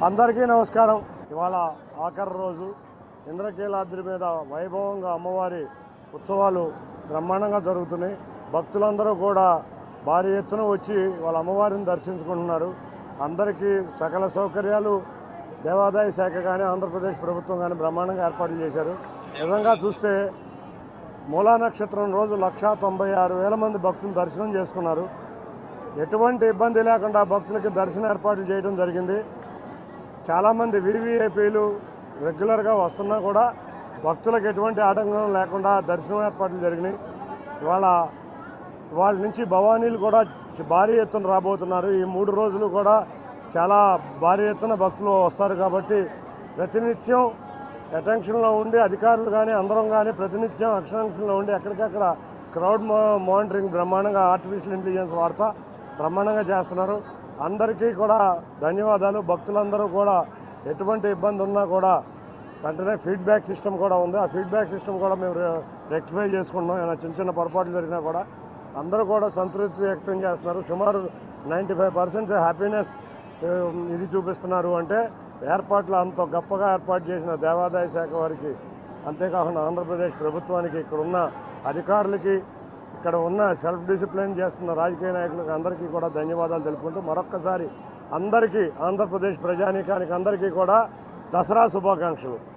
అందరికీ నమస్కారం. ఇవాళ ఆఖరి రోజు ఇంద్రకీలాద్రి మీద వైభవంగా అమ్మవారి ఉత్సవాలు బ్రహ్మాండంగా జరుగుతున్నాయి. భక్తులందరూ కూడా భారీ ఎత్తున వచ్చి వాళ్ళ అమ్మవారిని దర్శించుకుంటున్నారు. అందరికీ సకల సౌకర్యాలు దేవాదాయ శాఖ కానీ ఆంధ్రప్రదేశ్ ప్రభుత్వం కానీ బ్రహ్మాండంగా ఏర్పాట్లు చేశారు. విధంగా చూస్తే మూలా నక్షత్రం రోజు 196,000 మంది భక్తులు దర్శనం చేసుకున్నారు. ఎటువంటి ఇబ్బంది లేకుండా భక్తులకి దర్శన ఏర్పాట్లు చేయడం జరిగింది. చాలామంది వివిఐపీలు రెగ్యులర్గా వస్తున్నా కూడా భక్తులకు ఎటువంటి ఆటంకం లేకుండా దర్శనం ఏర్పాట్లు జరిగినాయి. వాళ్ళ నుంచి భవానీలు కూడా భారీ ఎత్తున రాబోతున్నారు. ఈ 3 రోజులు కూడా చాలా భారీ ఎత్తున భక్తులు వస్తారు కాబట్టి ప్రతినిత్యం అటెన్షన్లో ఉండి అధికారులు కానీ అందరం కానీ ప్రతినిత్యం అటెన్షన్లో ఉండి ఎక్కడికక్కడ క్రౌడ్ మానిటరింగ్ బ్రహ్మాండంగా ఆర్టిఫిషియల్ ఇంటెలిజెన్స్ వాడతా బ్రహ్మాండంగా చేస్తున్నారు. అందరికీ కూడా ధన్యవాదాలు. భక్తులందరూ కూడా ఎటువంటి ఇబ్బంది ఉన్నా కూడా వెంటనే ఫీడ్బ్యాక్ సిస్టమ్ కూడా ఉంది. ఆ ఫీడ్బ్యాక్ సిస్టమ్ కూడా మేము రెక్టిఫై చేసుకుంటున్నాం. ఏమైనా చిన్న చిన్న పొరపాట్లు జరిగినా కూడా అందరూ కూడా సంతృప్తి వ్యక్తం చేస్తున్నారు. సుమారు 95% హ్యాపీనెస్ ఇది చూపిస్తున్నారు. అంటే ఏర్పాట్లు అంత గొప్పగా ఏర్పాటు చేసిన దేవాదాయ శాఖ వారికి, అంతేకాకుండా ఆంధ్రప్రదేశ్ ప్రభుత్వానికి, ఇక్కడ ఉన్న అధికారులకి, ఇక్కడ ఉన్న సెల్ఫ్ డిసిప్లిన్ చేస్తున్న రాజకీయ నాయకులకు అందరికీ కూడా ధన్యవాదాలు తెలుపుకుంటూ మరొక్కసారి అందరికీ ఆంధ్రప్రదేశ్ ప్రజానీకానికి అందరికీ కూడా దసరా శుభాకాంక్షలు.